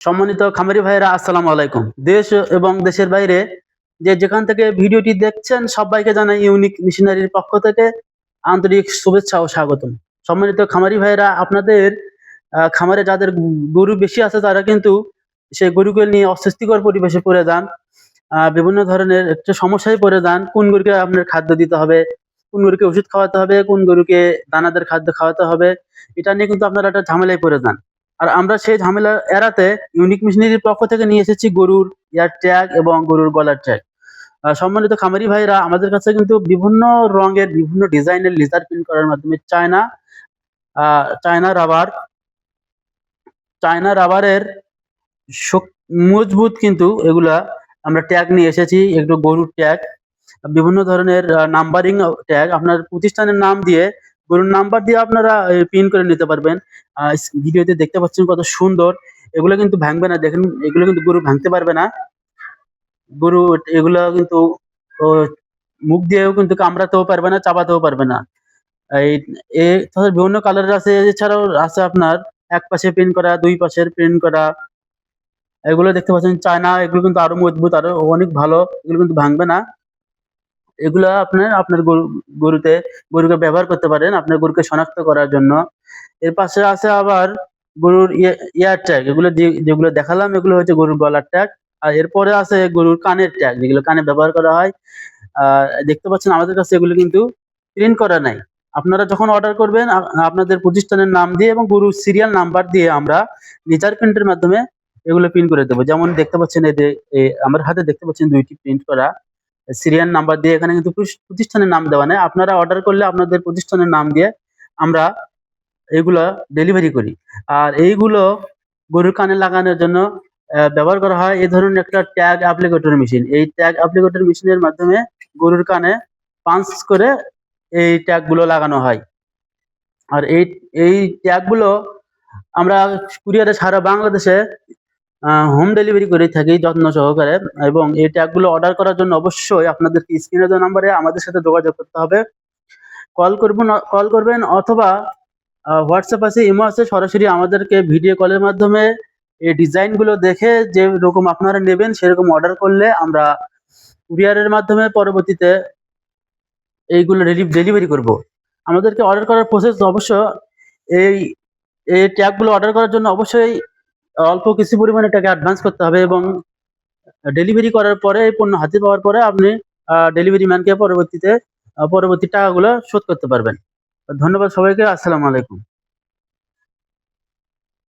সম্মানিত খামারি ভাইয়েরা, আসসালামু আলাইকুম। দেশ এবং দেশের বাইরে যেখান থেকে ভিডিওটি দেখছেন সবাইকে জানাই ইউনিক মিশনারির পক্ষ থেকে আন্তরিক শুভেচ্ছা ও স্বাগতম। সম্মানিত খামারি ভাইয়েরা, আপনাদের খামারে যাদের গরু বেশি আছে তারা কিন্তু সেই গরুকে নিয়ে অস্বস্তিকর পরিবেশে পড়ে যান। বিভিন্ন ধরনের একটা সমস্যায় পড়ে যান। কোন গরুকে আপনার খাদ্য দিতে হবে, কোন গরুকে ওষুধ খাওয়াতে হবে, কোন গরুকে দানাদার খাদ্য খাওয়াতে হবে, এটা নিয়ে কিন্তু আপনারা একটা ঝামেলায় পড়ে যান। আর আমরা সেই ঝামেলা এড়াতে ইউনিক মেশিনারির পক্ষ থেকে নিয়ে এসেছি গরুর ইয়ার ট্যাগ এবং গরুর গলার ট্যাগ। সম্মানিত খামারি ভাইরা, আমাদের কাছে কিন্তু বিভিন্ন রঙের বিভিন্ন ডিজাইনের লেজার প্রিন্ট করার মাধ্যমে চায়না রাবার চায়না রাবারের মজবুত কিন্তু এগুলা আমরা ট্যাগ নিয়ে এসেছি। একটু গরুর ট্যাগ, বিভিন্ন ধরনের নাম্বারিং ট্যাগ, আপনার প্রতিষ্ঠানের নাম দিয়ে, গরুর নাম্বার দিয়ে আপনারা পিন করে নিতে পারবেন। ভিডিওতে দেখতে পাচ্ছেন কত সুন্দর। এগুলো কিন্তু ভাঙবে না, দেখেন এগুলো কিন্তু গরু ভাঙতে পারবে না। গরু এগুলো কিন্তু ও, মুখ দিয়েও কিন্তু কামড়াতেও পারবে না, চাবাতেও পারবে না। এই তাদের বিভিন্ন কালারের আছে, এছাড়াও আছে আপনার এক পাশে প্রিন্ট করা, দুই পাশের প্রিন্ট করা। এগুলো দেখতে পাচ্ছেন চায়না, এগুলো কিন্তু আরো মজবুত, আরো অনেক ভালো, এগুলো কিন্তু ভাঙবে না। এগুলা আপনার গরুকে ব্যবহার করতে পারেন আপনার গরুকে শনাক্ত করার জন্য। এর পাশে আছে আবার গরুর ইয়ার ট্যাগ, যেগুলো দেখালাম এগুলো হচ্ছে গরুর গলার ট্যাগ। আর এরপরে আছে গরুর কানের ট্যাগ, যেগুলো কানে ব্যবহার করা হয়। দেখতে পাচ্ছেন আমাদের কাছে এগুলো কিন্তু প্রিন্ট করা নাই। আপনারা যখন অর্ডার করবেন আপনাদের প্রতিষ্ঠানের নাম দিয়ে এবং গরুর সিরিয়াল নাম্বার দিয়ে আমরা লেজার প্রিন্টের মাধ্যমে এগুলো প্রিন্ট করে দেবো। যেমন দেখতে পাচ্ছেন আমার হাতে দেখতে পাচ্ছেন দুইটি প্রিন্ট করা সিরিয়াল নাম্বার দিয়ে। এখানে কিন্তু প্রতিষ্ঠানের নাম দেওয়া নেই। আপনারা অর্ডার করলে আপনাদের প্রতিষ্ঠানের নাম দিয়ে আমরা এগুলো ডেলিভারি করি। আর এইগুলো গরুর কানে লাগানোর জন্য ব্যবহার করা হয় এই ধরনের একটা ট্যাগ অ্যাপ্লিকেটর মেশিন। এই ট্যাগ অ্যাপ্লিকেটর মেশিনের মাধ্যমে গরুর কানে পাঞ্চ করে এই ট্যাগ গুলো লাগানো হয়। আর এই ট্যাগ গুলো আমরা কুরিয়ারে সারা বাংলাদেশে হোম ডেলিভারি করে থাকি যত্ন সহকারে। এবং এই ট্যাগগুলো অর্ডার করার জন্য অবশ্যই আপনাদেরকে স্ক্রিনে দেওয়া নাম্বারে আমাদের সাথে যোগাযোগ করতে হবে। কল করবেন অথবা হোয়াটসঅ্যাপ আছে, ইমো আছে, সরাসরি আমাদেরকে ভিডিও কলের মাধ্যমে এই ডিজাইনগুলো দেখে যে রকম আপনারা নেবেন সেরকম অর্ডার করলে আমরা কুরিয়ারের মাধ্যমে পরবর্তীতে এইগুলো ডেলিভারি করব। আমাদেরকে অর্ডার করার প্রসেস অবশ্য এই এই ট্যাগগুলো অর্ডার করার জন্য অবশ্যই অল্প কিছু পরিমাণে টাকা অ্যাডভান্স করতে হবে এবং ডেলিভারি করার পরে এই পণ্য হাতে পাওয়ার পরে আপনি ডেলিভারি ম্যানকে পরবর্তী টাকাগুলো শোধ করতে পারবেন। ধন্যবাদ সবাইকে। আসসালামু আলাইকুম।